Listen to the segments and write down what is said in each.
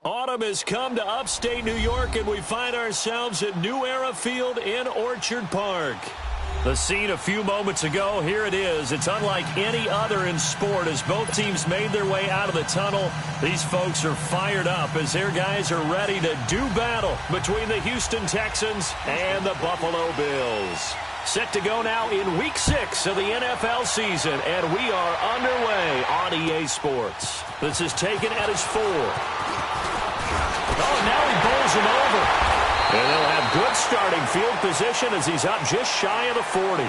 Autumn has come to upstate New York, and we find ourselves at New Era Field in Orchard Park. The scene a few moments ago, here it is. It's unlike any other in sport as both teams made their way out of the tunnel. These folks are fired up as their guys are ready to do battle between the Houston Texans and the Buffalo Bills. Set to go now in Week 6 of the NFL season, and we are underway on EA Sports. This is taken at his 4. Oh, now he bowls him over. And they'll have good starting field position as he's up just shy of the 40.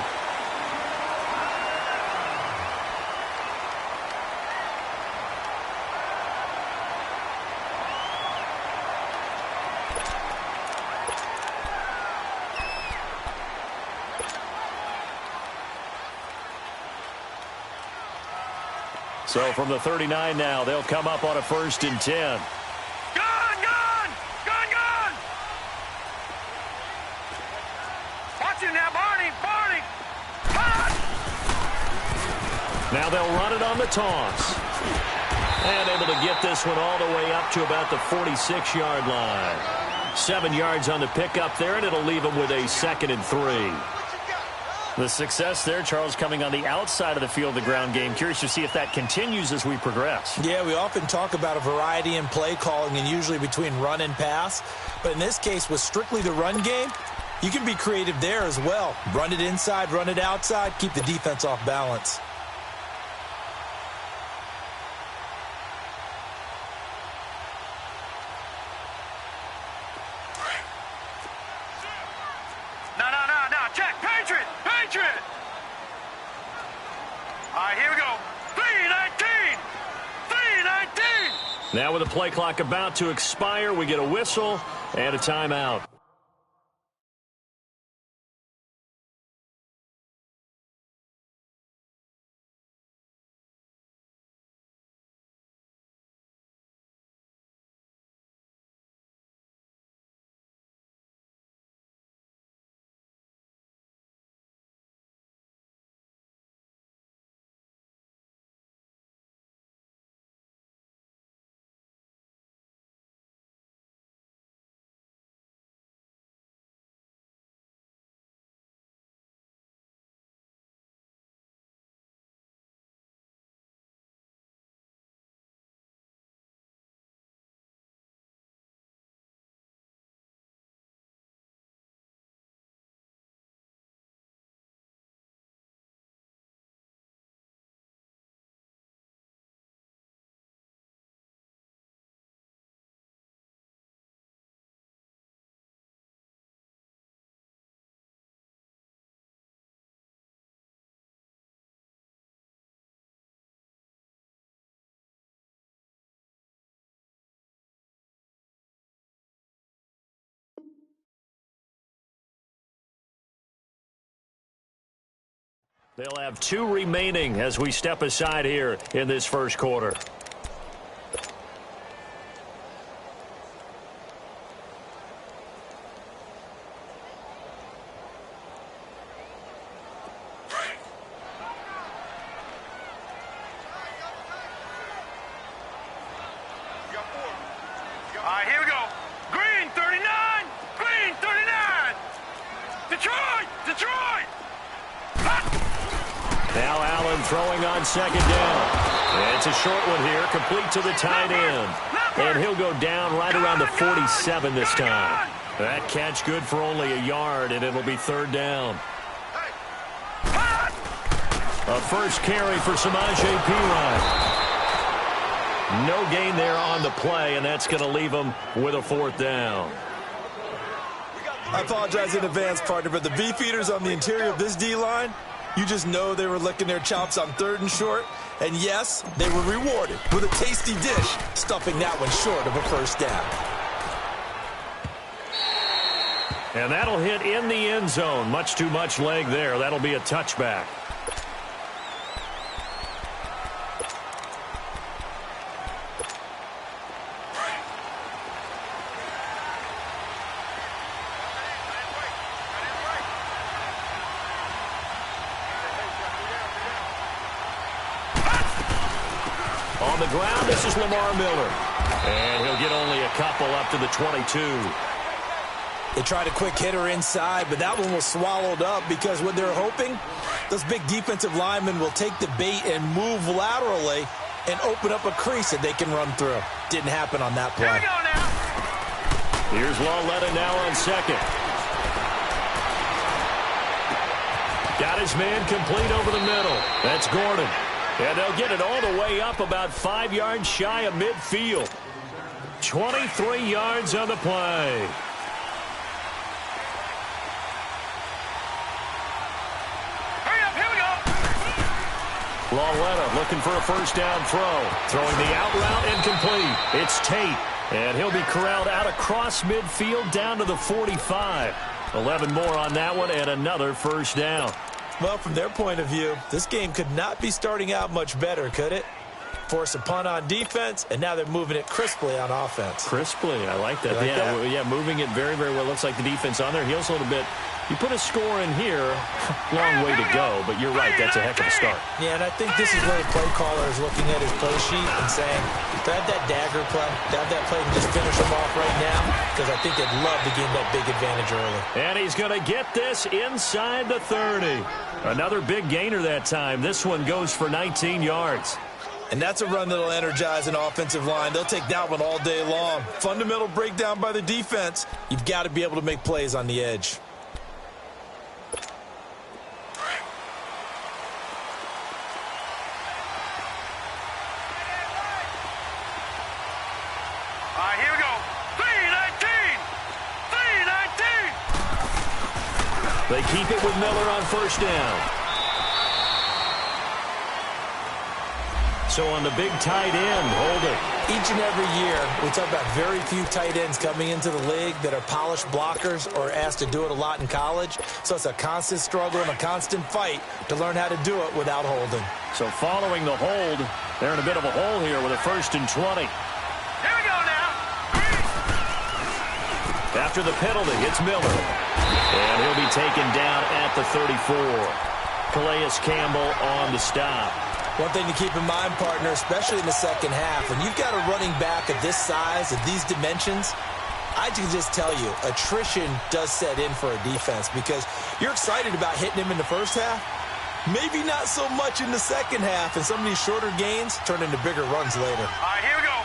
So from the 39 now, they'll come up on a 1st and 10. Now they'll run it on the toss. And able to get this one all the way up to about the 46-yard line. 7 yards on the pickup there, and it'll leave them with a 2nd and 3. The success there, Charles, coming on the outside of the field, the ground game. Curious to see if that continues as we progress. Yeah, we often talk about a variety in play calling and usually between run and pass. But in this case, with strictly the run game, you can be creative there as well. Run it inside, run it outside, keep the defense off balance. Now with the play clock about to expire, we get a whistle and a timeout. They'll have 2 remaining as we step aside here in this first quarter. Second down. It's a short one here, complete to the tight end. And he'll go down right around the 47 this time. That catch good for only a yard, and it'll be 3rd down. A first carry for Samaje Perine. No gain there on the play, and that's going to leave him with a 4th down. I apologize in advance, partner, but the beefeaters on the interior of this D-line, you just know they were licking their chops on 3rd and short. And yes, they were rewarded with a tasty dish, stuffing that one short of a 1st down. And that'll hit in the end zone. Much too much leg there. That'll be a touchback. On the ground, this is Lamar Miller. And he'll get only a couple up to the 22. They tried a quick hitter inside, but that one was swallowed up because what they're hoping, those big defensive linemen will take the bait and move laterally and open up a crease that they can run through. Didn't happen on that play. Here we go now. Here's Lauletta now on second. Got his man complete over the middle. That's Gordon. And they'll get it all the way up about 5 yards shy of midfield. 23 yards on the play. Lauletta looking for a first down throw. Throwing the out route incomplete. It's Tate. And he'll be corralled out across midfield down to the 45. 11 more on that one and another first down. Well, from their point of view, this game could not be starting out much better, could it? Force a punt on defense, and now they're moving it crisply on offense. Crisply, I like that. Yeah, moving it very, very well. Looks like the defense on their heels a little bit. You put a score in here, long way to go, but you're right, that's a heck of a start. Yeah, and I think this is where the play caller is looking at his play sheet and saying, to have that dagger play, to have that play and just finish them off right now, because I think they'd love to gain that big advantage early. And he's going to get this inside the 30. Another big gainer that time. This one goes for 19 yards. And that's a run that'll energize an offensive line. They'll take that one all day long. Fundamental breakdown by the defense. You've got to be able to make plays on the edge. Here we go. 3-19. 3-19. They keep it with Miller on first down. So on the big tight end, Holden. Each and every year, we talk about very few tight ends coming into the league that are polished blockers or asked to do it a lot in college. So it's a constant struggle and a constant fight to learn how to do it without holding. So following the hold, they're in a bit of a hole here with a 1st and 20. Here we go now. After the penalty, it's Miller. And he'll be taken down at the 34. Calais Campbell on the stop. One thing to keep in mind, partner, especially in the second half, when you've got a running back of this size, of these dimensions, I can just tell you, attrition does set in for a defense because you're excited about hitting him in the first half. Maybe not so much in the second half, and some of these shorter gains turn into bigger runs later. All right, here we go.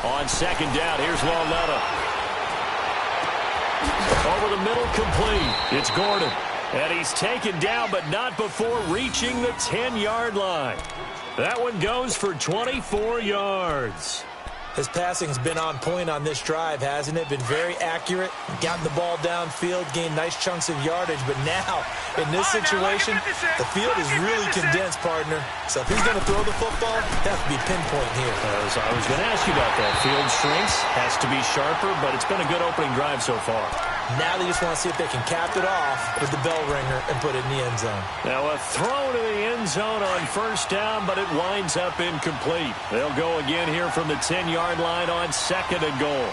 3-19. On second down, here's Lauletta. Over the middle, complete. It's Gordon. And he's taken down, but not before reaching the 10-yard line. That one goes for 24 yards. His passing's been on point on this drive, hasn't it? Been very accurate, gotten the ball downfield, gained nice chunks of yardage. But now, in this situation, the field is really condensed, partner. So if he's going to throw the football, it has to be pinpoint here. I was going to ask you about that. Field shrinks, has to be sharper, but it's been a good opening drive so far. Now they just want to see if they can cap it off with the bell ringer and put it in the end zone. Now a throw to the end zone on first down, but it winds up incomplete. They'll go again here from the 10-yard line on 2nd and goal.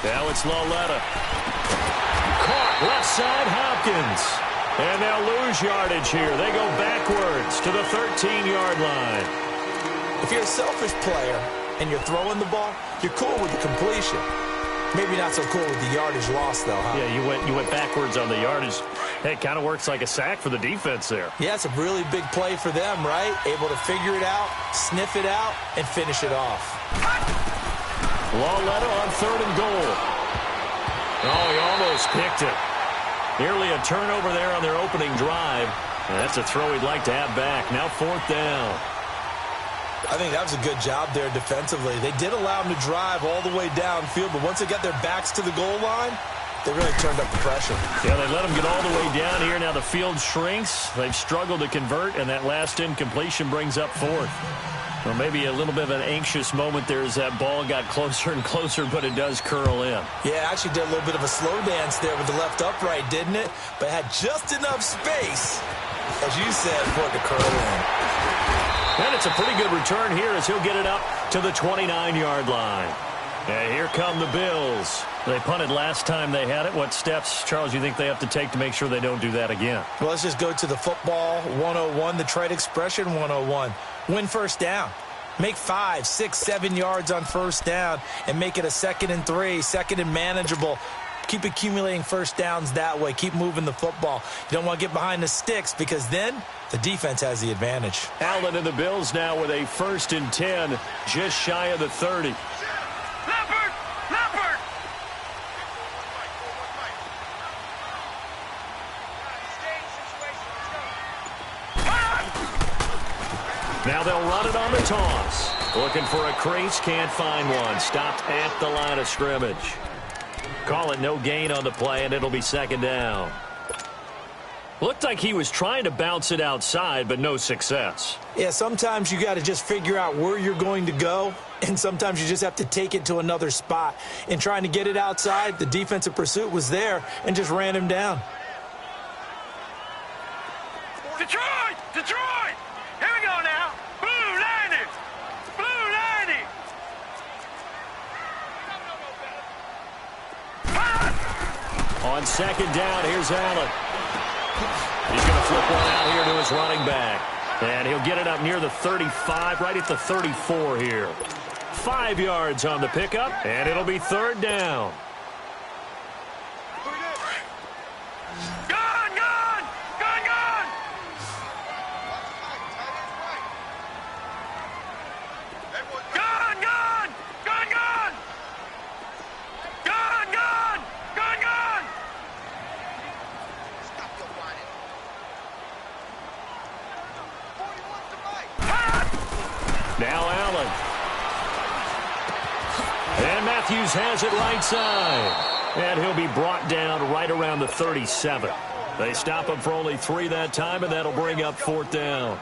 Now it's Lauletta. Caught left side Hopkins. And they'll lose yardage here. They go backwards to the 13-yard line. If you're a selfish player and you're throwing the ball, you're cool with the completion. Maybe not so cool with the yardage loss, though, huh? Yeah, you went backwards on the yardage. Hey, it kind of works like a sack for the defense there. Yeah, it's a really big play for them, right? Able to figure it out, sniff it out, and finish it off. Lauletta on 3rd and goal. Oh, he almost picked it. Nearly a turnover there on their opening drive. And that's a throw he'd like to have back. Now 4th down. I think that was a good job there defensively. They did allow them to drive all the way downfield, but once they got their backs to the goal line, they really turned up the pressure. Yeah, they let them get all the way down here. Now the field shrinks. They've struggled to convert, and that last incompletion brings up 4th. Well, maybe a little bit of an anxious moment there as that ball got closer and closer, but it does curl in. Yeah, actually did a little bit of a slow dance there with the left upright, didn't it? But had just enough space, as you said, for it to curl in. And it's a pretty good return here as he'll get it up to the 29-yard line. And here come the Bills. They punted last time they had it. What steps, Charles, you think they have to take to make sure they don't do that again? Well, let's just go to the football 101, the trade expression 101. Win first down. Make 5, 6, 7 yards on first down and make it a 2nd and 3, 2nd and manageable. Keep accumulating first downs that way. Keep moving the football. You don't want to get behind the sticks because then the defense has the advantage. Allen and the Bills now with a 1st and 10, just shy of the 30. Leopard! Leopard! Now they'll run it on the toss. Looking for a crease, can't find one. Stopped at the line of scrimmage. Call it no gain on the play, and it'll be 2nd down. Looked like he was trying to bounce it outside, but no success. Yeah, sometimes you got to just figure out where you're going to go, and sometimes you just have to take it to another spot. In trying to get it outside, the defensive pursuit was there and just ran him down. Detroit! Detroit! Here we go now. Blue 90! Blue 90! On 2nd down, here's Allen. He's going to flip one out here to his running back. And he'll get it up near the 35, right at the 34 here. 5 yards on the pickup, and it'll be 3rd down. Gone! Gone! Gone! Gone! Gone! Gone! Gone! Gone! Gone! Gone! Gone! Gone! Now Allen. And Matthews has it right side. And he'll be brought down right around the 37. They stop him for only 3 that time, and that'll bring up 4th down.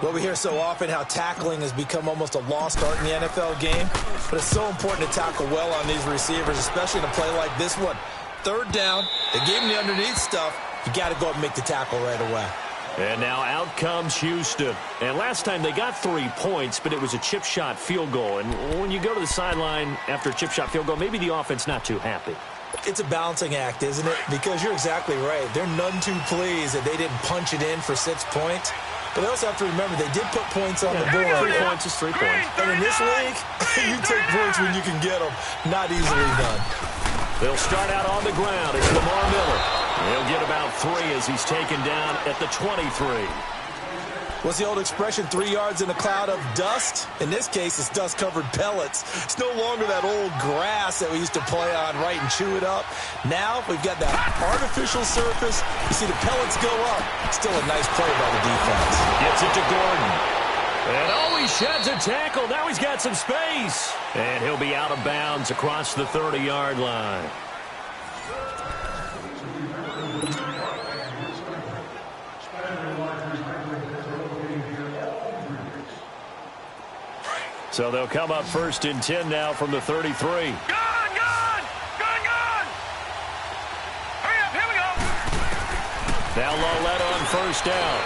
Well, we hear so often how tackling has become almost a lost art in the NFL game, but it's so important to tackle well on these receivers, especially in a play like this one. 3rd down, they gave him the underneath stuff. You got to go up and make the tackle right away. And now out comes Houston. And last time they got 3 points, but it was a chip shot field goal. And when you go to the sideline after a chip shot field goal, maybe the offense not too happy. It's a balancing act, isn't it? Because you're exactly right. They're none too pleased that they didn't punch it in for 6 points. But they also have to remember they did put points on the board. 3 points is 3 points. And in this league, you take points when you can get them. Not easily done. They'll start out on the ground. It's Lamar Miller. He'll get about 3 as he's taken down at the 23. What's the old expression, 3 yards in a cloud of dust? In this case, it's dust-covered pellets. It's no longer that old grass that we used to play on, right, and chew it up. Now we've got that artificial surface. You see the pellets go up. Still a nice play by the defense. Gets it to Gordon. And oh, he sheds a tackle. Now he's got some space. And he'll be out of bounds across the 30-yard line. So they'll come up 1st and 10 now from the 33. Gone! Gone! Gone! Gone! Hurry up! Here we go! Now Loletta on 1st down.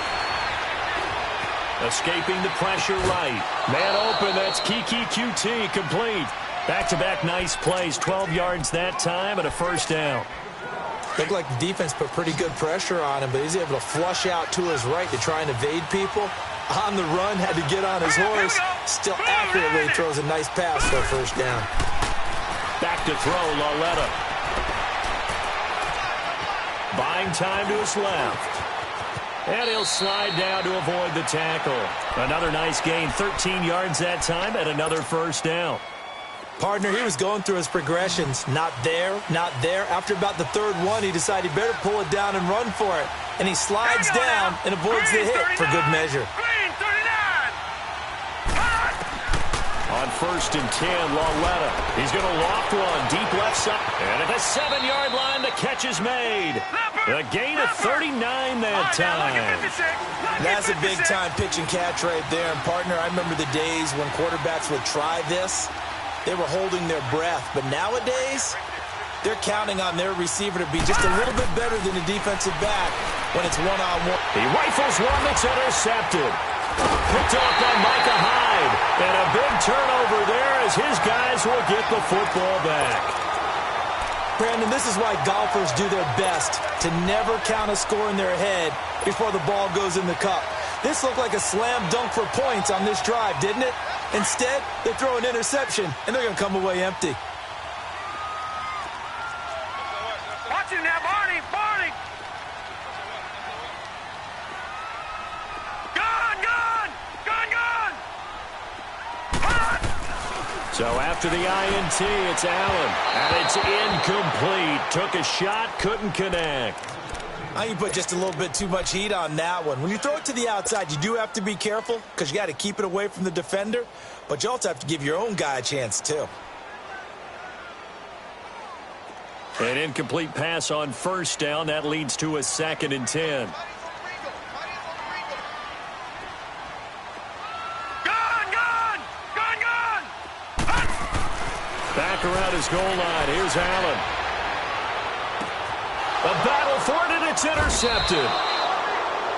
Escaping the pressure right. Man open, that's Kiki QT, complete. Back-to-back nice plays, 12 yards that time and a 1st down. Looked like the defense put pretty good pressure on him, but he's able to flush out to his right to try and evade people. On the run, had to get on his horse. Still accurately throws a nice pass for a 1st down. Back to throw, Loletta. Buying time to his left. And he'll slide down to avoid the tackle. Another nice gain, 13 yards that time, and another 1st down. Partner, he was going through his progressions. Not there, not there. After about the 3rd one, he decided he better pull it down and run for it. And he slides down and avoids the hit for good measure. Green 39! On 1st and 10, Loletta. He's going to loft one, deep left side. And at the 7-yard line, the catch is made. A gain of 39 that time. That's a big-time pitch and catch right there. And, partner, I remember the days when quarterbacks would try this. They were holding their breath. But nowadays, they're counting on their receiver to be just a little bit better than the defensive back when it's one-on-one. He rifles one that's intercepted. Picked off by Micah Hyde. And a big turnover there as his guys will get the football back. Brandon, this is why golfers do their best to never count a score in their head before the ball goes in the cup. This looked like a slam dunk for points on this drive, didn't it? Instead, they throw an interception, and they're going to come away empty. Watch him now, Barney! Barney! Gone! Gone! Gone! Gone! Gone! So after the INT, it's Allen. And it's incomplete. Took a shot, couldn't connect. I think you put just a little bit too much heat on that one. When you throw it to the outside, you do have to be careful because you got to keep it away from the defender, but you also have to give your own guy a chance too. An incomplete pass on first down. That leads to a 2nd and 10. Gone! Gone! Gone! Gone! Back around his goal line. Here's Allen. A battle for it, and it's intercepted.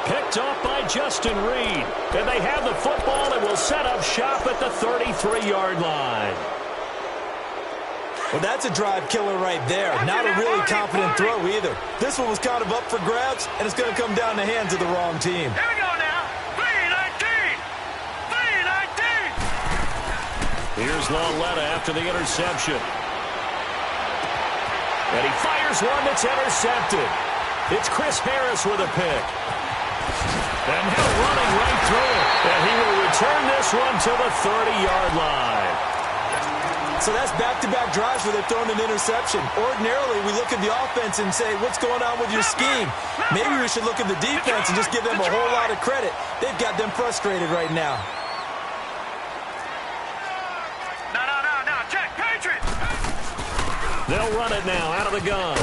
Picked off by Justin Reed. And they have the football and will set up shop at the 33-yard line. Well, that's a drive killer right there. Not a really confident throw either. This one was kind of up for grabs, and it's going to come down the hands of the wrong team. Here we go now. 3-19. 3-19. Here's Lauletta after the interception. And he fires one that's intercepted. It's Chris Harris with a pick. And he'll running right through it. And he will return this one to the 30-yard line. So that's back-to-back drives where they've thrown an interception. Ordinarily, we look at the offense and say, what's going on with your scheme? Maybe we should look at the defense and just give them a whole lot of credit. They've got them frustrated right now. No. Check. Patriots. They'll run it now out of the gun.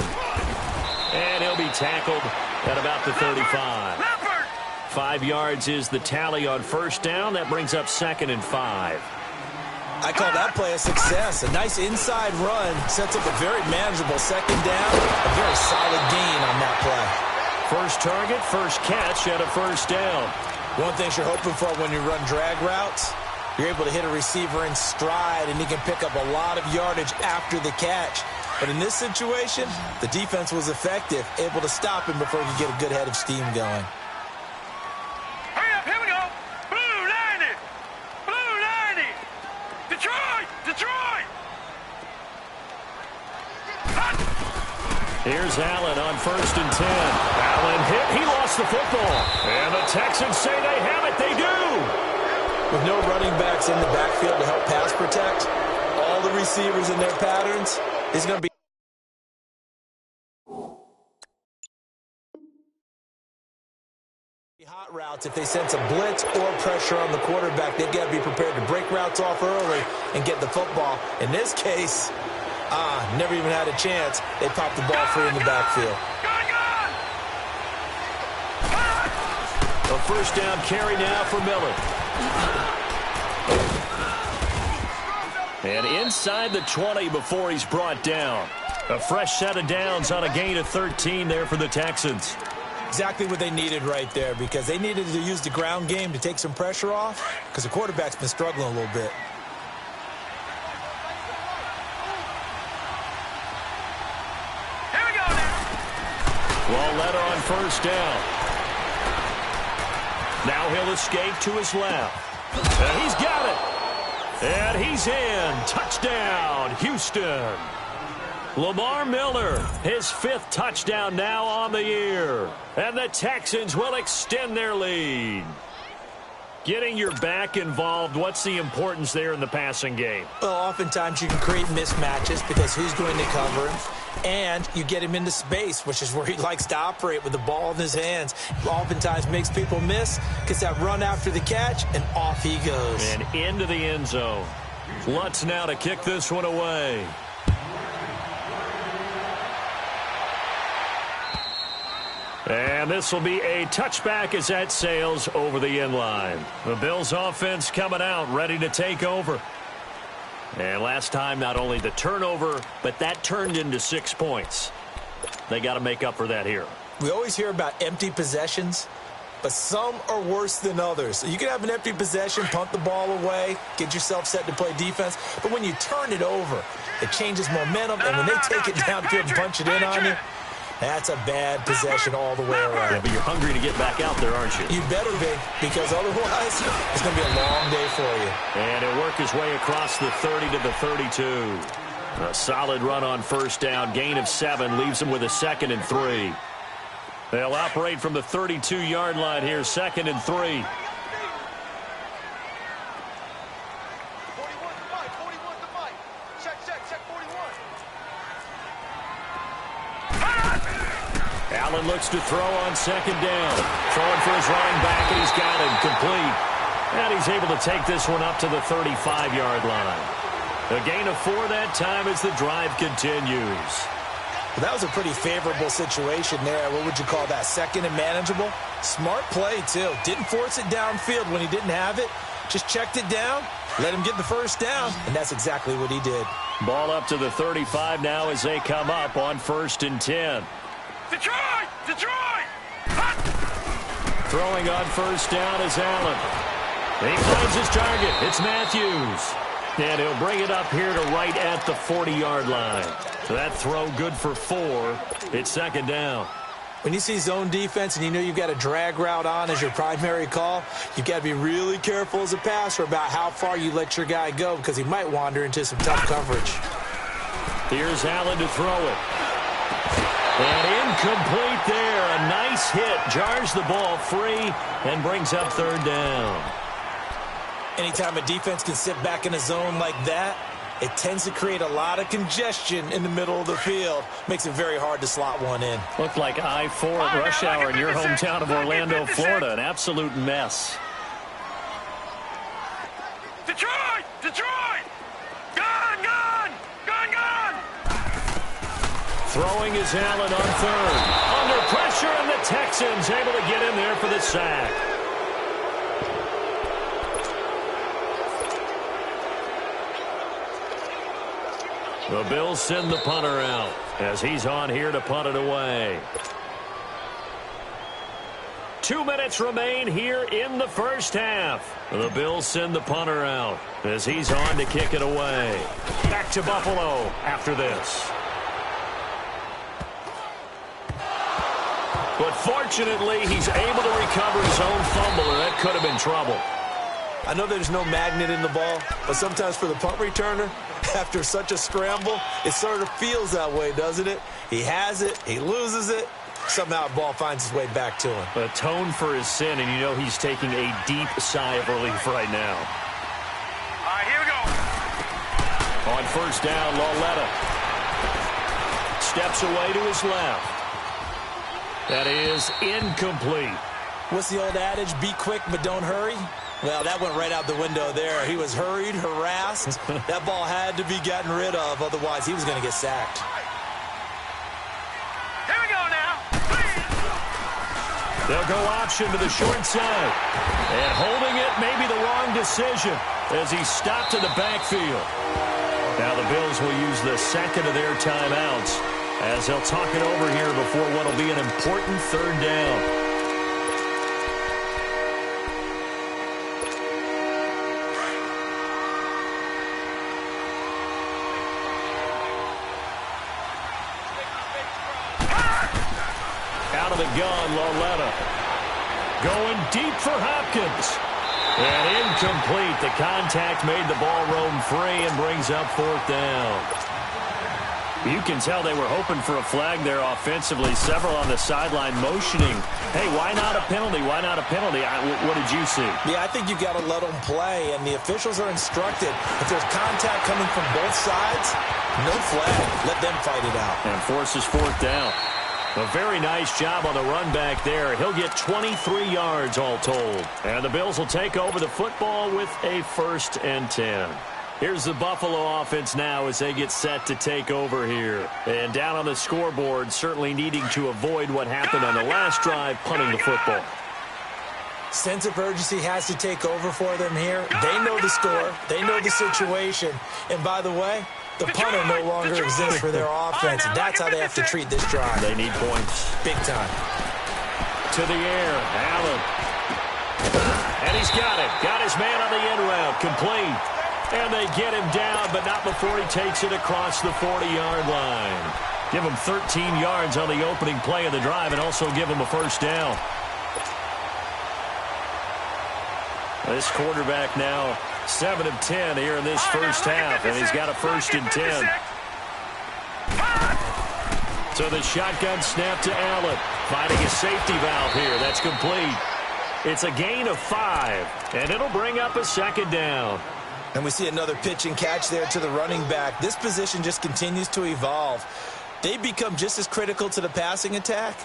And he'll be tackled at about the 35. 5 yards is the tally on first down. That brings up 2nd and 5. I call that play a success. A nice inside run sets up a very manageable 2nd down. A very solid gain on that play. First target, first catch at a first down. One thing you're hoping for when you run drag routes, you're able to hit a receiver in stride, and he can pick up a lot of yardage after the catch. But in this situation, the defense was effective, able to stop him before he could get a good head of steam going. Hurry up. Here we go. Blue 90. Blue 90. Detroit. Detroit. Here's Allen on 1st and 10. Allen hit. He lost the football. And the Texans say they have it. They do. With no running backs in the backfield to help pass protect, all the receivers in their patterns, is going to be hot routes. If they sense a blitz or pressure on the quarterback, they've got to be prepared to break routes off early and get the football. In this case, never even had a chance. They popped the ball free in the backfield. A first down carry now for Miller. And inside the 20 before he's brought down. A fresh set of downs on a gain of 13 there for the Texans. Exactly what they needed right there, because they needed to use the ground game to take some pressure off, because the quarterback's been struggling a little bit. Here we go now. Lauletta on first down. Now he'll escape to his left. And he's got it. And he's in. Touchdown, Houston. Lamar Miller, his 5th touchdown now on the year. And the Texans will extend their lead. Getting your back involved, what's the importance there in the passing game? Well, oftentimes you can create mismatches because who's going to cover him? And you get him into space, which is where he likes to operate with the ball in his hands. Oftentimes makes people miss, gets that run after the catch, and off he goes. And into the end zone. Lutz now to kick this one away. And this will be a touchback as that sails over the end line. The Bills offense coming out, ready to take over. And last time, not only the turnover, but that turned into 6 points. They got to make up for that here. We always hear about empty possessions. but some are worse than others. So you can have an empty possession, punt the ball away, get yourself set to play defense, but when you turn it over, it changes momentum, and when they take it downfield and punch it in on you, that's a bad possession all the way around. Yeah, but you're hungry to get back out there, aren't you? You better be, because otherwise it's going to be a long day for you. And he'll work his way across the 30 to the 32. A solid run on first down. Gain of 7 leaves him with a 2nd and 3. They'll operate from the 32-yard line here, 2nd and 3. Allen looks to throw on 2nd down. Throwing for his running back, and he's got him complete. And he's able to take this one up to the 35-yard line. A gain of 4 that time as the drive continues. Well, that was a pretty favorable situation there. What would you call that? 2nd and manageable? Smart play, too. Didn't force it downfield when he didn't have it. Just checked it down, let him get the first down, and that's exactly what he did. Ball up to the 35 now as they come up on 1st and 10. Detroit! Detroit! Throwing on first down is Allen. He finds his target. It's Matthews. And he'll bring it up here to right at the 40-yard line. So that throw good for 4. It's 2nd down. When you see zone defense and you know you've got a drag route on as your primary call, you've got to be really careful as a passer about how far you let your guy go because he might wander into some tough coverage. Here's Allen to throw it. And incomplete there. A nice hit. Jars the ball free and brings up 3rd down. Anytime a defense can sit back in a zone like that, it tends to create a lot of congestion in the middle of the field. Makes it very hard to slot one in. Looked like I-4 at rush hour in your hometown of Orlando, Florida. An absolute mess. Detroit! Detroit! Gone! Gone! Gone! Gone! Throwing is Allen on 3rd. Under pressure, and the Texans able to get in there for the sack. The Bills send the punter out as he's on here to punt it away. 2 minutes remain here in the first half. The Bills send the punter out as he's on to kick it away. Back to Buffalo after this. But fortunately, he's able to recover his own fumble, and that could have been trouble. I know there's no magnet in the ball, but sometimes for the punt returner, after such a scramble, it sort of feels that way, doesn't it? He has it, he loses it, somehow the ball finds its way back to him. Atone for his sin, and you know he's taking a deep sigh of relief right now. All right, here we go. On first down, Lauletta steps away to his left. That is incomplete. What's the old adage? Be quick, but don't hurry? Well, that went right out the window there. He was hurried, harassed. That ball had to be gotten rid of, otherwise he was going to get sacked. Here we go now. They'll go option to the short side. And holding it may be the wrong decision as he's stopped in the backfield. Now the Bills will use the 2nd of their timeouts as they'll talk it over here before what will be an important 3rd down. Out of the gun, Lauletta. Going deep for Hopkins. And incomplete. The contact made the ball roam free and brings up 4th down. You can tell they were hoping for a flag there offensively. Several on the sideline motioning. Hey, why not a penalty? Why not a penalty? What did you see? Yeah, I think you've got to let them play, and the officials are instructed. If there's contact coming from both sides, no flag. Let them fight it out. And forces 4th down. A very nice job on the run back there. He'll get 23 yards all told. And the Bills will take over the football with a 1st and 10. Here's the Buffalo offense now as they get set to take over here. And down on the scoreboard, certainly needing to avoid what happened on the last drive, punting the football. Sense of urgency has to take over for them here. They know the score. They know the situation. And by the way, the punter no longer exists for their offense, and that's how they have to treat this drive. They need points. Big time. to the air. Allen. And he's got it. Got his man on the end route. Complete. And they get him down, but not before he takes it across the 40-yard line. Give him 13 yards on the opening play of the drive and also give him a first down. This quarterback now 7 of 10 here in this first half, and he's got a first and 10. So the shotgun snap to Allen, finding a safety valve here. That's complete. It's a gain of 5, and it'll bring up a second down. And we see another pitch and catch there to the running back. This position just continues to evolve. They become just as critical to the passing attack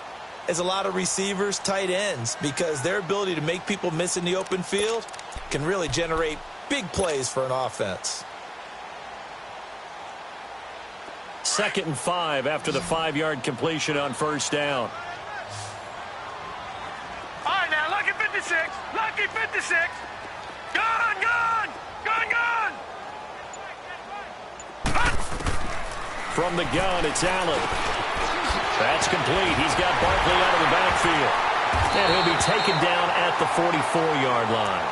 as a lot of receivers, tight ends, because their ability to make people miss in the open field can really generate big plays for an offense. 2nd and 5 after the 5-yard completion on first down. All right, now, lucky 56. Lucky 56. Gone, gone. Gone, gone. From the gun, it's Allen. That's complete. He's got Barkley out of the backfield. And he'll be taken down at the 44-yard line.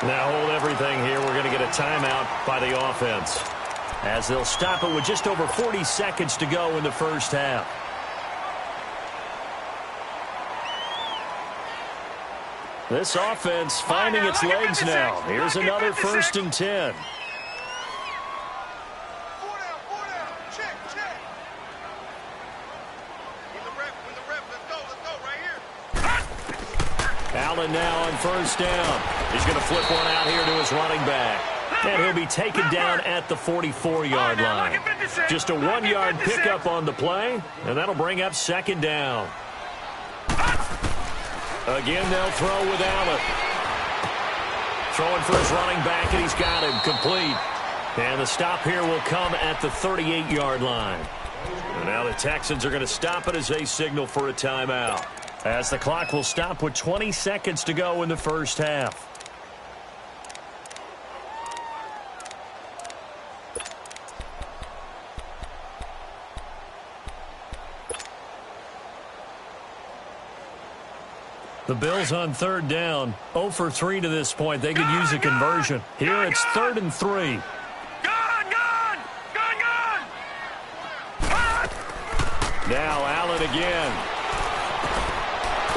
Now hold everything here. We're going to get a timeout by the offense, as they'll stop it with just over 40 seconds to go in the first half. This offense finding its legs now. Here's another 1st and 10. Allen now on first down. He's going to flip one out here to his running back. And he'll be taken down at the 44-yard line. Just a 1-yard pickup on the play, and that'll bring up second down. Again, they'll throw with Allen. Throwing for his running back, and he's got him complete. And the stop here will come at the 38-yard line. And now the Texans are going to stop it as they signal for a timeout, as the clock will stop with 20 seconds to go in the first half. The Bills on third down, 0 for 3 to this point. They could use a conversion. Here it's 3rd and 3. Now Allen again.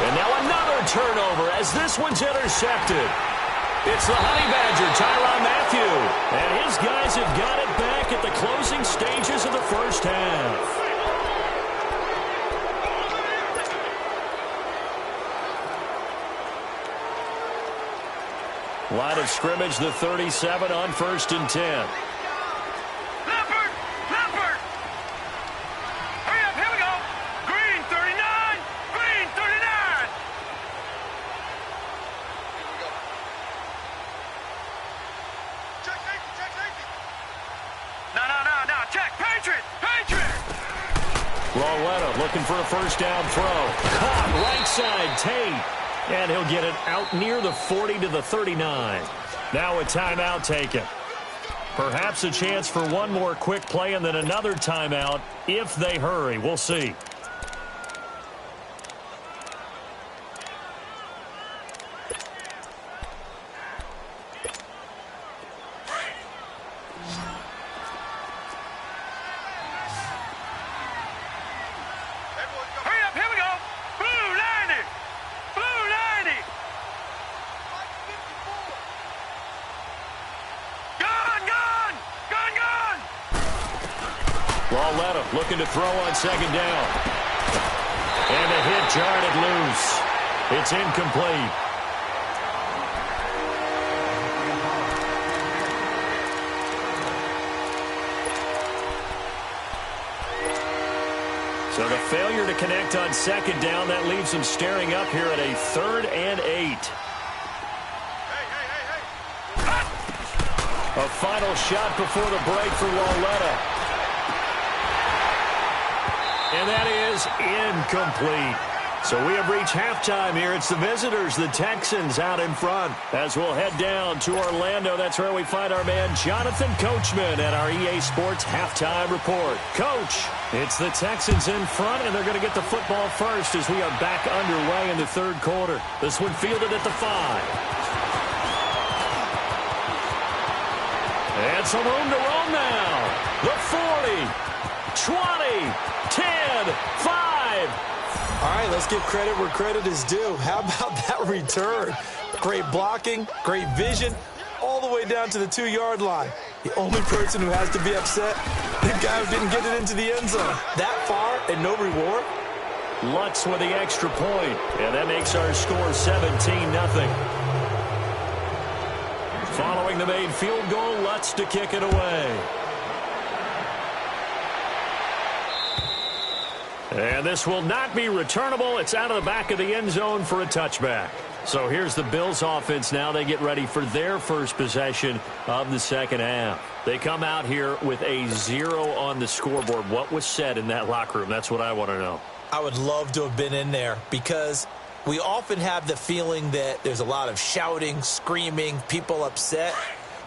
And now another turnover as this one's intercepted. It's the Honey Badger, Tyrann Mathieu. And his guys have got it back at the closing stages of the first half. Line of scrimmage, the 37 on 1st and 10. Leopard! Leopard! Hurry up, here we go! Green 39! Green 39! Here we go. Check safety, check safety! No, check! Patriot! Patriot! Lauletta looking for a first down throw. Caught right side, Tate. And he'll get it out near the 40 to the 39. Now a timeout taken. Perhaps a chance for one more quick play and then another timeout if they hurry. We'll see. Hurry up, here we go! Blue 90! Blue 90! Gone! Lauletta looking to throw on second down. And a hit jarred it loose. It's incomplete. So the failure to connect on second down, that leaves him staring up here at a 3rd and 8. A final shot before the break for Lauletta. And that is incomplete. So we have reached halftime here. It's the visitors, the Texans, out in front. As we'll head down to Orlando, that's where we find our man Jonathan Coachman at our EA Sports Halftime Report. Coach, it's the Texans in front, and they're going to get the football first as we are back underway in the third quarter. This one fielded at the 5. And some room to roam now. The 40, 20, 10, 5. All right, let's give credit where credit is due. How about that return? Great blocking, great vision, all the way down to the 2-yard line. The only person who has to be upset, the guy who didn't get it into the end zone. That far and no reward? Lutz with the extra point, and that makes our score 17-0. Following the made field goal, Lutz to kick it away. And this will not be returnable. It's out of the back of the end zone for a touchback. So here's the Bills offense now. They get ready for their first possession of the second half. They come out here with a 0 on the scoreboard. What was said in that locker room? That's what I want to know. I would love to have been in there because we often have the feeling that there's a lot of shouting, screaming, people upset.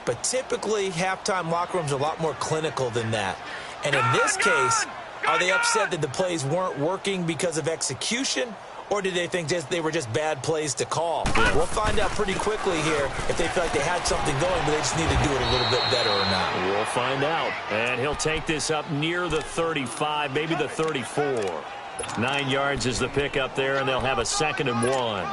But typically, halftime locker rooms are a lot more clinical than that. And in this case, are they upset that the plays weren't working because of execution, or did they think they were just bad plays to call? Yeah. We'll find out pretty quickly here if they feel like they had something going, but they just need to do it a little bit better or not. We'll find out. And he'll take this up near the 35, maybe the 34. 9 yards is the pickup there, and they'll have a 2nd and 1.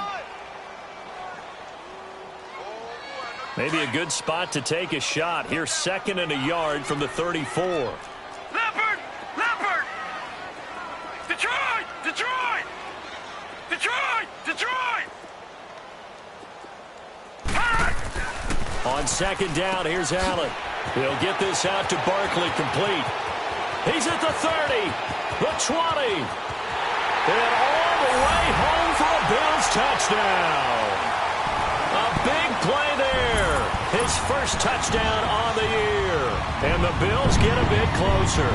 Maybe a good spot to take a shot. Here's 2nd and a yard from the 34. Leopard! Leopard! Detroit! Detroit! Detroit! Detroit! On 2nd down, here's Allen. He'll get this out to Barkley, complete. He's at the 30, the 20, and all the way home for a Bills touchdown. A big play there. His first touchdown on the year. And the Bills get a bit closer.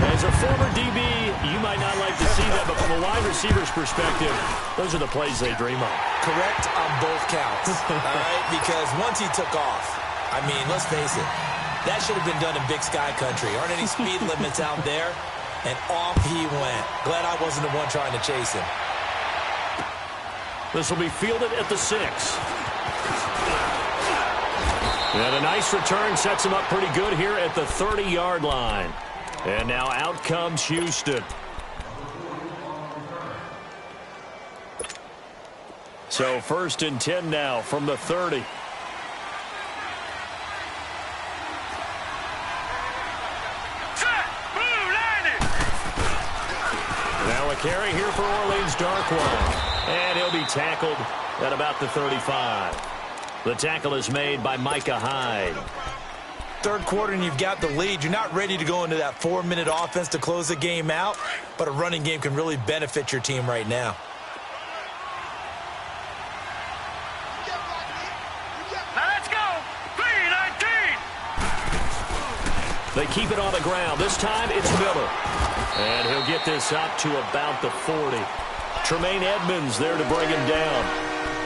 As a former DB, you might not like to see that, but from a wide receiver's perspective, those are the plays they dream of. Correct on both counts, all right? Because once he took off, I mean, let's face it, that should have been done in Big Sky Country. Aren't any speed limits out there? And off he went. Glad I wasn't the one trying to chase him. This will be fielded at the 6. And a nice return sets him up pretty good here at the 30-yard line. And now out comes Houston. So 1st and 10 now from the 30. Now a carry here for Orleans Darkwa. And he'll be tackled at about the 35. The tackle is made by Micah Hyde. Third quarter and you've got the lead. You're not ready to go into that 4-minute offense to close the game out, but a running game can really benefit your team right now. Now let's go. 3-19. They keep it on the ground. This time it's Miller. And he'll get this up to about the 40. Tremaine Edmonds there to bring him down.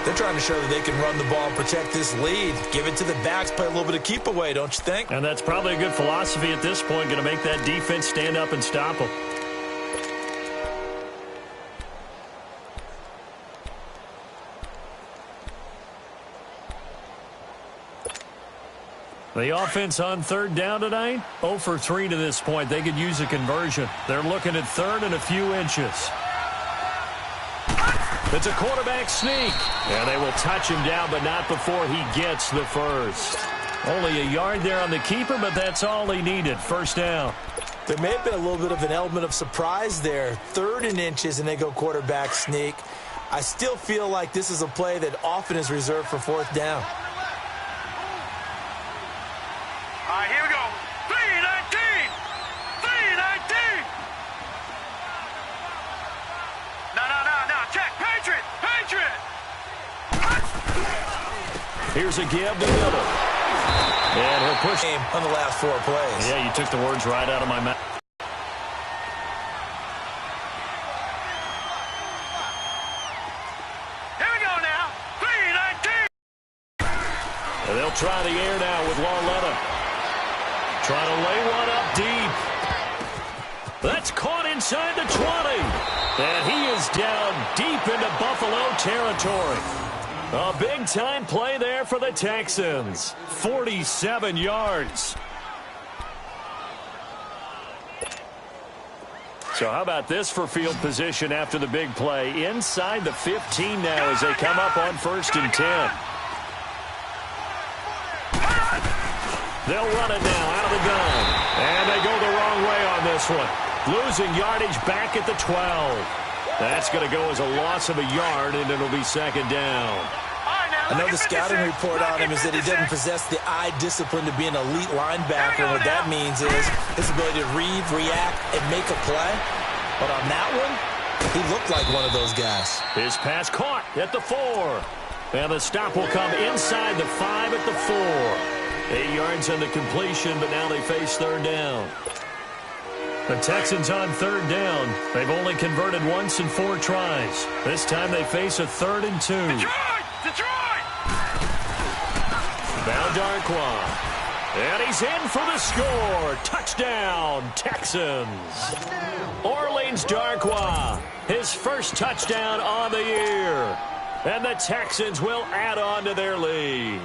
They're trying to show that they can run the ball and protect this lead. Give it to the backs, play a little bit of keep away, don't you think? And that's probably a good philosophy at this point, going to make that defense stand up and stop them. The offense on 3rd down tonight, 0 for 3 to this point. They could use a conversion. They're looking at 3rd and a few inches. It's a quarterback sneak. And they will touch him down, but not before he gets the first. Only a yard there on the keeper, but that's all he needed. 1st down. There may have been a little bit of an element of surprise there. 3rd and inches, and they go quarterback sneak. I still feel like this is a play that often is reserved for 4th down. All right, here we go. 3-19. 3-19. No. Check. Patriot. Here's a give to Miller. And he'll push him on the last 4 plays. Yeah, you took the words right out of my mouth. They'll try the air now with Lauletta. Trying to lay one up deep. That's caught inside the 20. And he is down deep into Buffalo territory. A big-time play there for the Texans. 47 yards. So how about this for field position after the big play? Inside the 15 now as they come up on 1st and 10. They'll run it now out of the gun. And they go the wrong way on this one. Losing yardage back at the 12. That's going to go as a loss of a yard, and it'll be 2nd down. I know the scouting report on him is that he doesn't possess the eye discipline to be an elite linebacker. And what that means is his ability to read, react, and make a play. But on that one, he looked like one of those guys. His pass caught at the 4. And the stop will come inside the 5 at the 4. 8 yards on the completion, but now they face 3rd down. The Texans on 3rd down. They've only converted once in 4 tries. This time they face a 3rd and 2. Detroit! Now Darkwa. And he's in for the score. Touchdown, Texans. Orleans Darkwa, his first touchdown on the year. And the Texans will add on to their lead.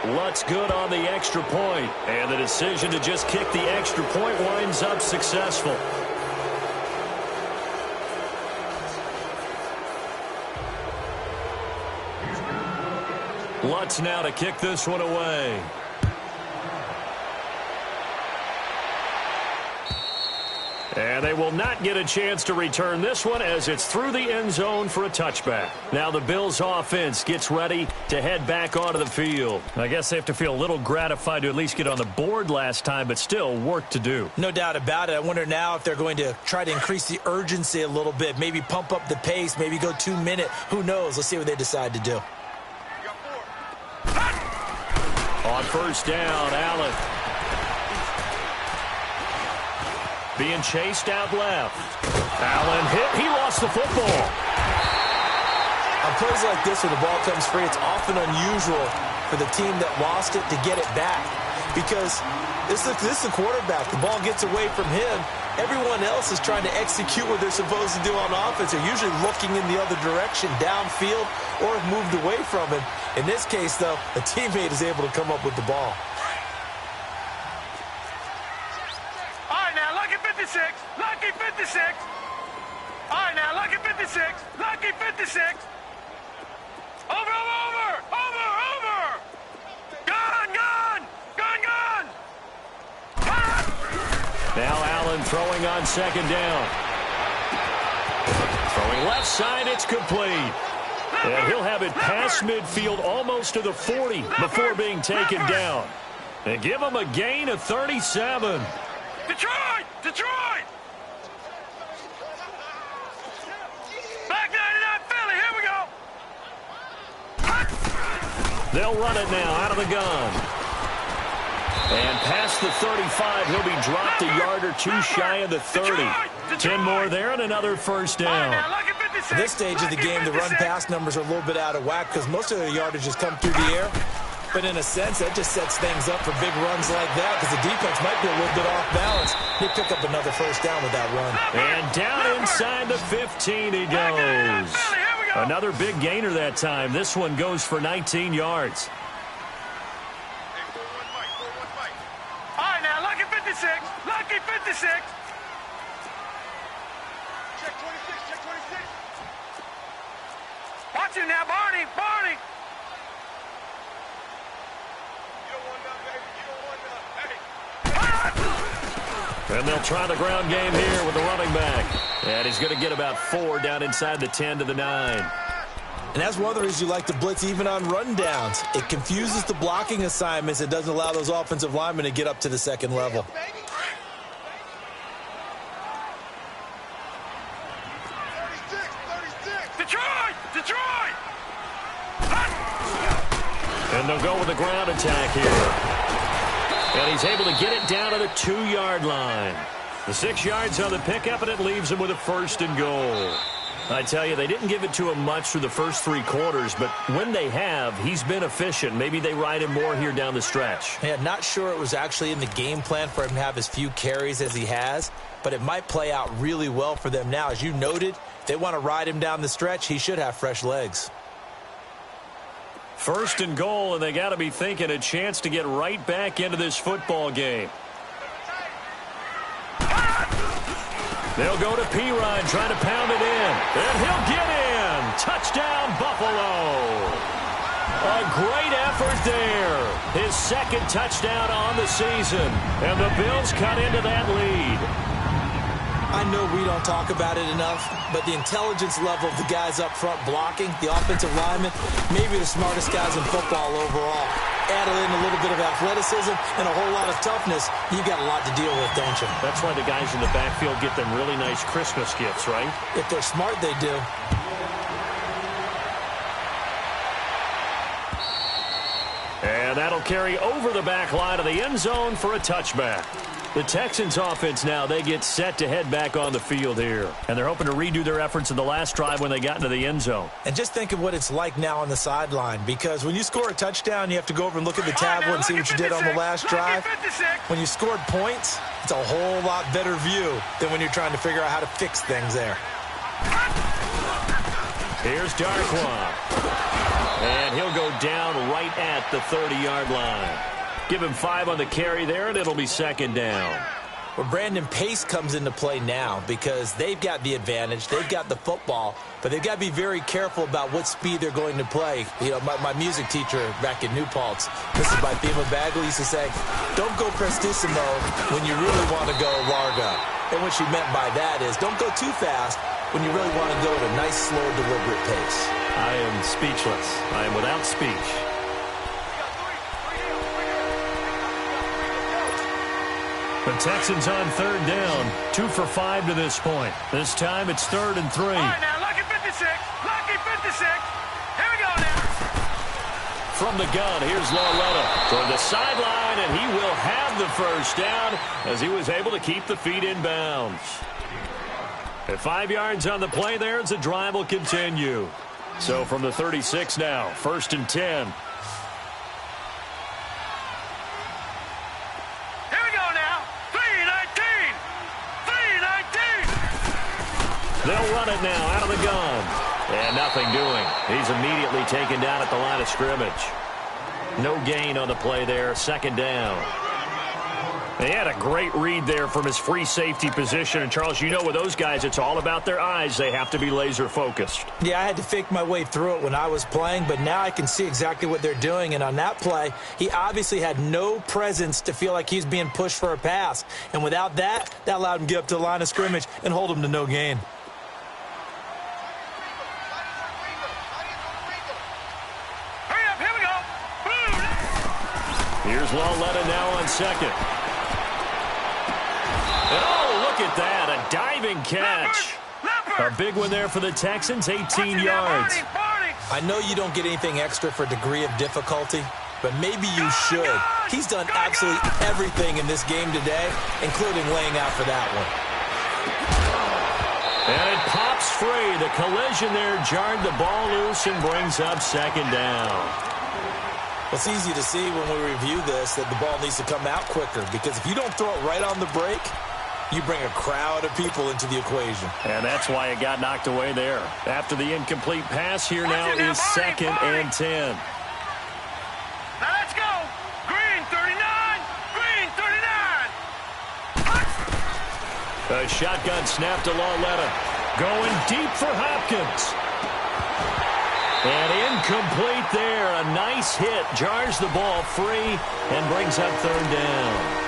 Lutz good on the extra point. And the decision to just kick the extra point winds up successful. Lutz now to kick this one away. And they will not get a chance to return this one as it's through the end zone for a touchback. Now the Bills offense gets ready to head back onto the field. I guess they have to feel a little gratified to at least get on the board last time, but still work to do. No doubt about it. I wonder now if they're going to try to increase the urgency a little bit, maybe pump up the pace, maybe go 2-minute. Who knows? Let's see what they decide to do. On 1st down, Allen. Being chased out left. Allen hit. He lost the football. On plays like this where the ball comes free, it's often unusual for the team that lost it to get it back. Because this is the quarterback. The ball gets away from him. Everyone else is trying to execute what they're supposed to do on offense. They're usually looking in the other direction, downfield, or have moved away from him. In this case, though, a teammate is able to come up with the ball. All right, now, Lucky 56. Lucky 56. All right, now, Lucky 56. Lucky 56. Over. Gun. Now Allen throwing on 2nd down. Throwing left side, it's complete. And he'll have it past midfield almost to the 40 before being taken down. And give him a gain of 37. Detroit! Back 99 Philly, here we go. They'll run it now out of the gun. And past the 35, he'll be dropped a yard or 2 shy of the 30. 10 more there and another 1st down. At this stage of the game, the run-pass numbers are a little bit out of whack because most of their yardage has come through the air. But in a sense, that just sets things up for big runs like that because the defense might be a little bit off balance. They pick up another 1st down with that run. And down inside the 15 he goes. Another big gainer that time. This one goes for 19 yards. All right, now, Lucky 56. Lucky 56. Check 26. Watch him now, Barney. And they'll try the ground game here with the running back. And he's going to get about 4 down inside the 10 to the 9. And that's one of the reasons you like to blitz even on rundowns. It confuses the blocking assignments. It doesn't allow those offensive linemen to get up to the 2nd level. Detroit! And they'll go with the ground attack here. And he's able to get it down to the 2-yard line. The 6 yards on the pickup, and it leaves him with a 1st and goal. I tell you, they didn't give it to him much through the first 3 quarters, but when they have, he's been efficient. Maybe they ride him more here down the stretch. Yeah, not sure it was actually in the game plan for him to have as few carries as he has, but it might play out really well for them now. As you noted, if they want to ride him down the stretch, he should have fresh legs. 1st and goal, and they got to be thinking a chance to get right back into this football game. They'll go to P-Ryan, trying to pound it in. And he'll get in. Touchdown, Buffalo. A great effort there. His 2nd touchdown on the season. And the Bills cut into that lead. I know we don't talk about it enough, but the intelligence level of the guys up front blocking, the offensive linemen, maybe the smartest guys in football overall. Add in a little bit of athleticism and a whole lot of toughness, you've got a lot to deal with, don't you? That's why the guys in the backfield get them really nice Christmas gifts, right? If they're smart, they do. And that'll carry over the back line of the end zone for a touchback. The Texans offense now, they get set to head back on the field here. And they're hoping to redo their efforts in the last drive when they got into the end zone. And just think of what it's like now on the sideline, because when you score a touchdown, you have to go over and look at the tablet and see what you did on the last drive. When you scored points, it's a whole lot better view than when you're trying to figure out how to fix things there. Here's Darkwa. And he'll go down right at the 30-yard line. Give him 5 on the carry there, and it'll be 2nd down. Well, Brandon, pace comes into play now because they've got the advantage. They've got the football, but they've got to be very careful about what speed they're going to play. You know, my music teacher back in New Paltz, Mrs. Bythema Bagley, used to say, don't go prestissimo when you really want to go largo. And what she meant by that is don't go too fast when you really want to go at a nice, slow, deliberate pace. I am speechless. I am without speech. The Texans on 3rd down, 2 for 5 to this point. This time it's 3rd and 3. All right, now, lucky 56. Lucky 56. Here we go now. From the gun, here's Lauletta toward the sideline, and he will have the 1st down as he was able to keep the feet in bounds. At 5 yards on the play there, as the drive will continue. So from the 36 now, 1st and 10. They'll run it now out of the gun. And nothing doing. He's immediately taken down at the line of scrimmage. No gain on the play there. 2nd down. He had a great read there from his free safety position. And, Charles, you know with those guys, it's all about their eyes. They have to be laser focused. Yeah, I had to fake my way through it when I was playing, but now I can see exactly what they're doing. And on that play, he obviously had no presence to feel like he's being pushed for a pass. And without that, that allowed him to get up to the line of scrimmage and hold him to no gain. Here's Lauletta now on 2nd. And oh, look at that, a diving catch. A big one there for the Texans, 18 yards. I know you don't get anything extra for degree of difficulty, but maybe you should. He's done absolutely everything in this game today, including laying out for that one. And it pops free. The collision there jarred the ball loose and brings up 2nd down. Well, it's easy to see when we review this that the ball needs to come out quicker, because if you don't throw it right on the break, you bring a crowd of people into the equation. And that's why it got knocked away there. After the incomplete pass, here now is 2nd and 10. Now let's go. Green 39. Green 39. A shotgun snap to Lauletta. Going deep for Hopkins. And incomplete there. A nice hit. Jars the ball free and brings up 3rd down.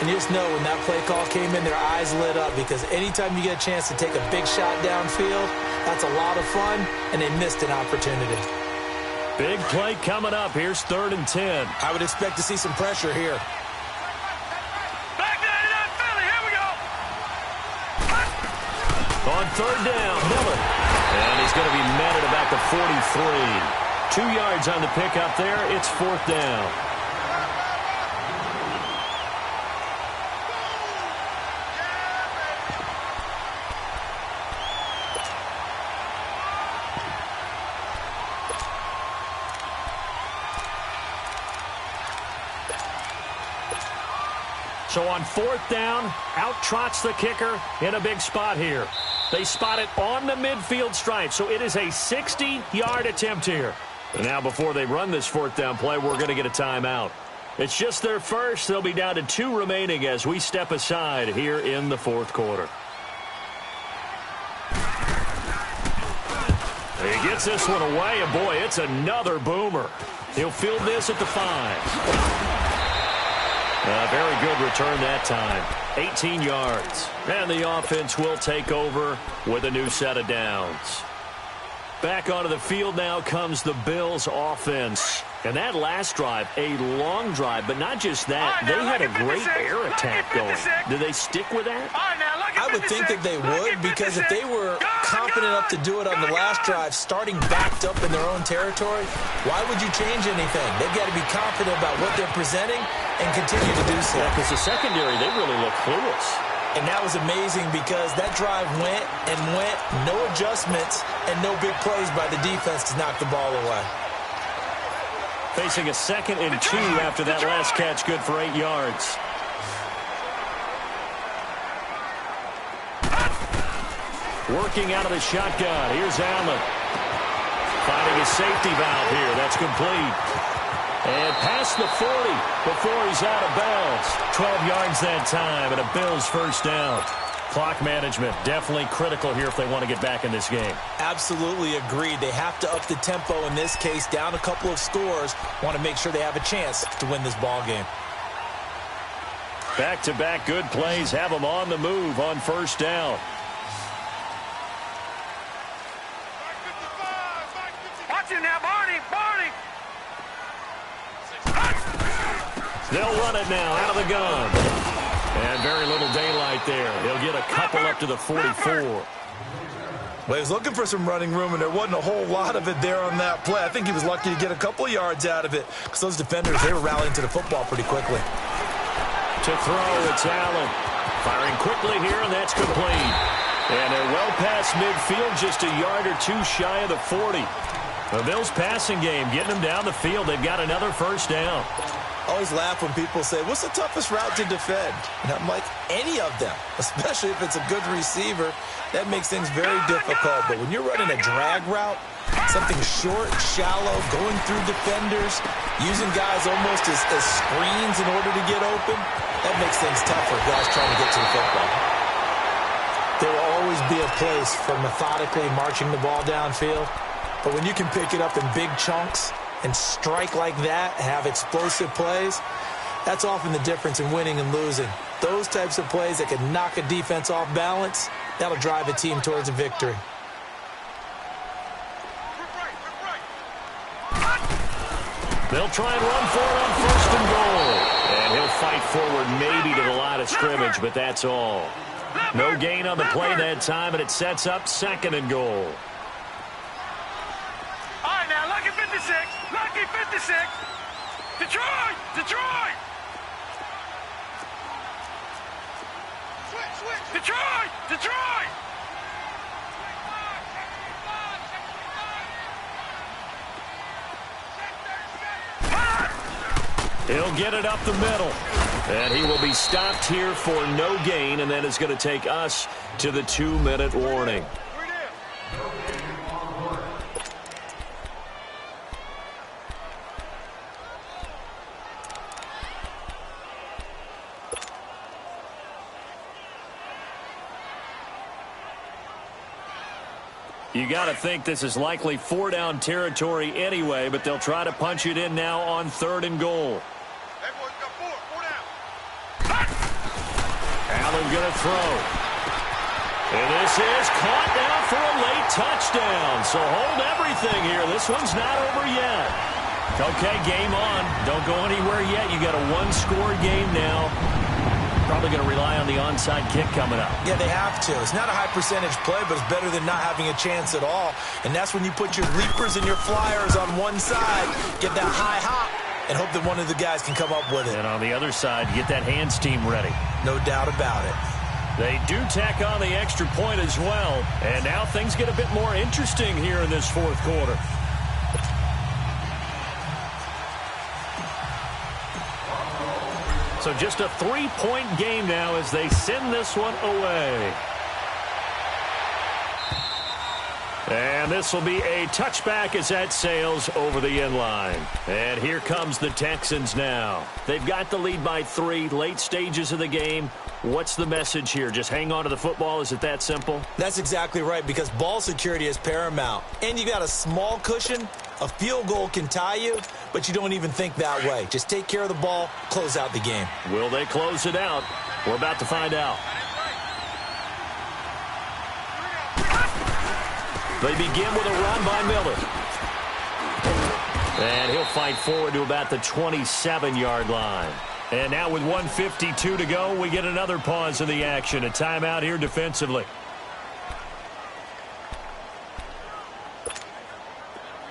And you just know when that play call came in, their eyes lit up, because anytime you get a chance to take a big shot downfield, that's a lot of fun, and they missed an opportunity. Big play coming up. Here's 3rd and 10. I would expect to see some pressure here. Back 99 Philly. Here we go. On 3rd down, Miller. And he's going to be met at about the 43. 2 yards on the pickup there. It's 4th down. So on 4th down, out trots the kicker in a big spot here. They spot it on the midfield stripe, so it is a 60-yard attempt here. And now before they run this 4th down play, we're going to get a timeout. It's just their first. They'll be down to 2 remaining as we step aside here in the 4th quarter. He gets this one away, and boy, it's another boomer. He'll field this at the 5. Very good return that time. 18 yards. And the offense will take over with a new set of downs. Back onto the field now comes the Bills offense. And that last drive, a long drive, but not just that. They had a great air attack going. Do they stick with that? I would think that they would, because if they were confident enough to do it on the last drive, starting backed up in their own territory, why would you change anything? They've got to be confident about what they're presenting and continue to do so. Because the secondary, they really look clueless. And that was amazing because that drive went and went, no adjustments, and no big plays by the defense to knock the ball away. Facing a 2nd and 2 after that last catch, good for 8 yards. Working out of the shotgun. Here's Allen. Finding his safety valve here. That's complete. And past the 40 before he's out of bounds. 12 yards that time and a Bills first down. Clock management definitely critical here if they want to get back in this game. Absolutely agreed. They have to up the tempo in this case, down a couple of scores. Want to make sure they have a chance to win this ball game. Back-to-back good plays have them on the move on first down. Watch it now, Barney. They'll run it now out of the gun. And very little daylight there. He'll get a couple up to the 44. Well, he was looking for some running room, and there wasn't a whole lot of it there on that play. I think he was lucky to get a couple of yards out of it because those defenders, they were rallying to the football pretty quickly. To throw, it's Allen. Firing quickly here, and that's complete. And they're well past midfield, just a yard or two shy of the 40. The Bills' passing game, getting them down the field. They've got another first down. I always laugh when people say, what's the toughest route to defend? And I'm like, any of them, especially if it's a good receiver. That makes things very difficult. But when you're running a drag route, something short, shallow, going through defenders, using guys almost as screens in order to get open, that makes things tough for guys trying to get to the football. There will always be a place for methodically marching the ball downfield. But when you can pick it up in big chunks and strike like that, have explosive plays, that's often the difference in winning and losing. Those types of plays that can knock a defense off balance, that'll drive a team towards a victory. They'll try and run for it on first and goal. And he'll fight forward maybe to the line of scrimmage, but that's all. No gain on the play that time, and it sets up 2nd and goal. All right, now, lucky 56. Lucky 56. Detroit! Detroit! Switch! Detroit! Detroit! He'll get it up the middle. And he will be stopped here for no gain, and then it's going to take us to the 2-minute warning. You got to think this is likely 4-down territory anyway, but they'll try to punch it in now on 3rd and goal. Allen going to throw. And this is caught now for a late touchdown. So hold everything here. This one's not over yet. Okay, game on. Don't go anywhere yet. You got a 1-score game now. Probably going to rely on the onside kick coming up. Yeah, they have to. It's not a high percentage play, but it's better than not having a chance at all. And that's when you put your leapers and your flyers on one side, get that high hop, and hope that one of the guys can come up with it. And on the other side, get that hands team ready. No doubt about it. They do tack on the extra point as well. And now things get a bit more interesting here in this 4th quarter. So just a 3-point game now as they send this one away. And this will be a touchback as that sails over the end line. And here comes the Texans now. They've got the lead by 3, late stages of the game. What's the message here? Just hang on to the football? Is it that simple? That's exactly right, because ball security is paramount. And you got a small cushion. A field goal can tie you, but you don't even think that way. Just take care of the ball, close out the game. Will they close it out? We're about to find out. They begin with a run by Miller. And he'll fight forward to about the 27-yard line. And now with 1:52 to go, we get another pause in the action. A timeout here defensively.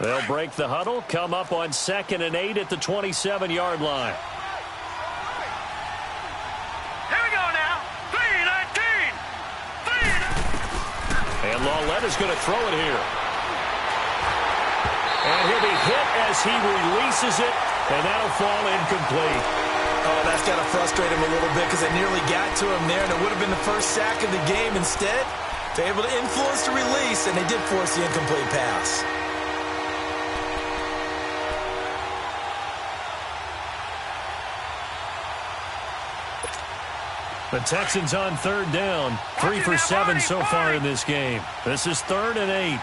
They'll break the huddle, come up on 2nd and 8 at the 27-yard line. Here we go now. 3-19. And Lauletta's going to throw it here. And he'll be hit as he releases it, and that'll fall incomplete. Oh, that's got to frustrate him a little bit because they nearly got to him there, and it would have been the first sack of the game. Instead, they're able to influence the release, and they did force the incomplete pass. The Texans on 3rd down. 3 for 7 so far in this game. This is 3rd and 8.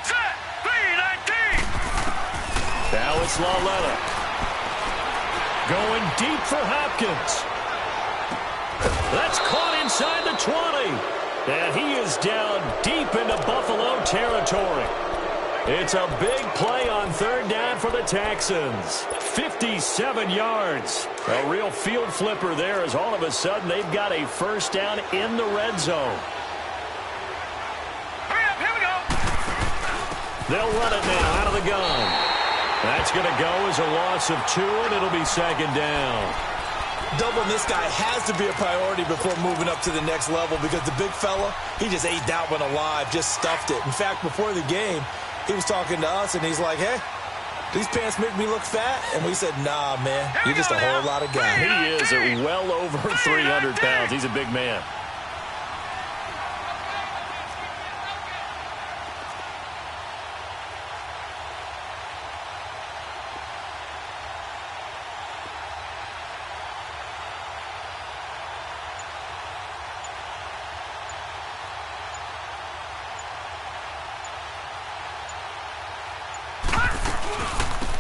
Set. 3-19. Now it's Lauletta. Going deep for Hopkins. That's caught inside the 20. And he is down deep into Buffalo territory. It's a big play on 3rd down for the Texans. 57 yards. A real field flipper there as all of a sudden they've got a 1st down in the red zone. Hurry up, here we go. They'll run it now out of the gun. That's going to go as a loss of 2, and it'll be 2nd down. Doubling this guy has to be a priority before moving up to the next level because the big fella, he just ate that one alive, just stuffed it. In fact, before the game, he was talking to us, and he's like, hey, these pants make me look fat? And we said, nah, man, you're just a whole lot of guy. He is at well over 300 pounds. He's a big man.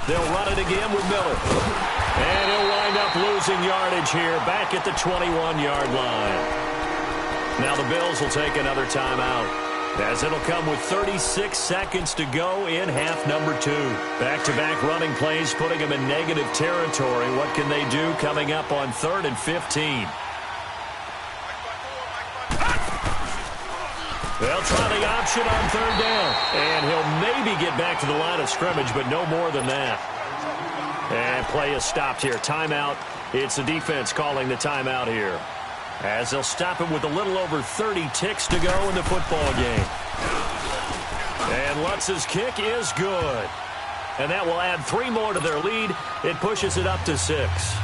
They'll run it again with Miller. And he'll wind up losing yardage here back at the 21-yard line. Now the Bills will take another timeout as it'll come with 36 seconds to go in half number 2. Back-to-back running plays putting them in negative territory. What can they do coming up on 3rd and 15? They'll try the option on 3rd down. And he'll maybe get back to the line of scrimmage, but no more than that. And play is stopped here. Timeout. It's the defense calling the timeout here, as they'll stop him with a little over 30 ticks to go in the football game. And Lutz's kick is good. And that will add 3 more to their lead. It pushes it up to 6.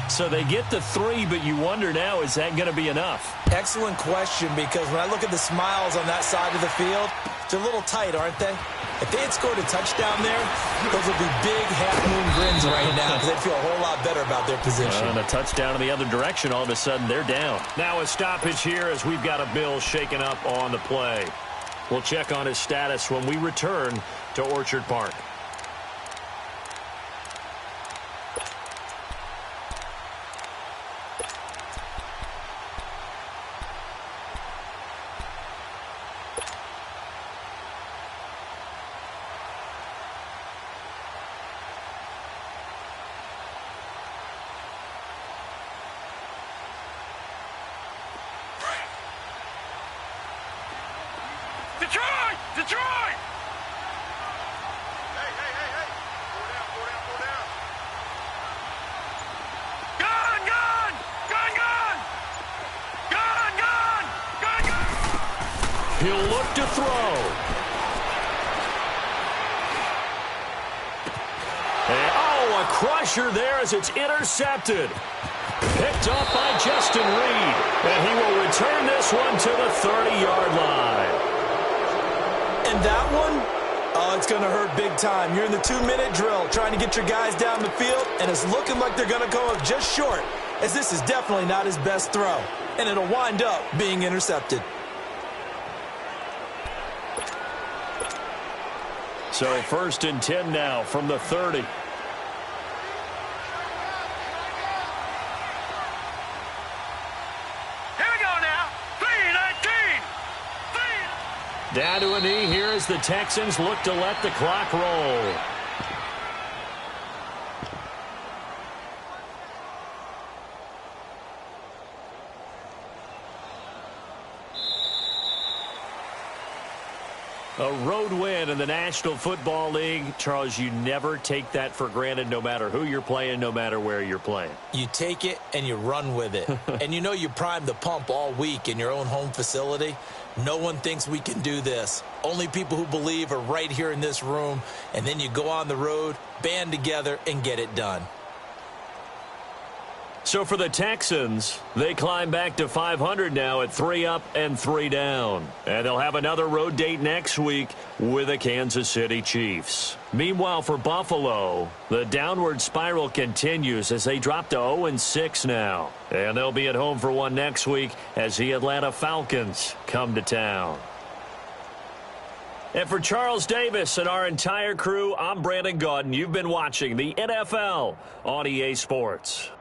So they get the 3, but you wonder now, is that going to be enough? Excellent question, because when I look at the smiles on that side of the field, they're a little tight, aren't they? If they had scored a touchdown there, those would be big half-moon grins right now because they'd feel a whole lot better about their position. And a touchdown in the other direction, all of a sudden they're down. Now a stoppage here as we've got a Bill shaken up on the play. We'll check on his status when we return to Orchard Park. Detroit! Detroit! Hey! Four down. Gun! He'll look to throw. And, a crusher there as it's intercepted. Picked off by Justin Reed. And he will return this one to the 30-yard line. And that one, oh, it's going to hurt big time. You're in the 2-minute drill trying to get your guys down the field, and it's looking like they're going to go up just short, as this is definitely not his best throw. And it'll wind up being intercepted. So 1st and 10 now from the 30. Down to a knee here as the Texans look to let the clock roll. A road win in the National Football League. Charles, you never take that for granted no matter who you're playing, no matter where you're playing. You take it and you run with it. And you know you primed the pump all week in your own home facility. No one thinks we can do this. Only people who believe are right here in this room. And then you go on the road, band together, and get it done. So for the Texans, they climb back to 500 now at 3 up and 3 down. And they'll have another road date next week with the Kansas City Chiefs. Meanwhile, for Buffalo, the downward spiral continues as they drop to 0-6 now. And they'll be at home for one next week as the Atlanta Falcons come to town. And for Charles Davis and our entire crew, I'm Brandon Gaudin. You've been watching the NFL on EA Sports.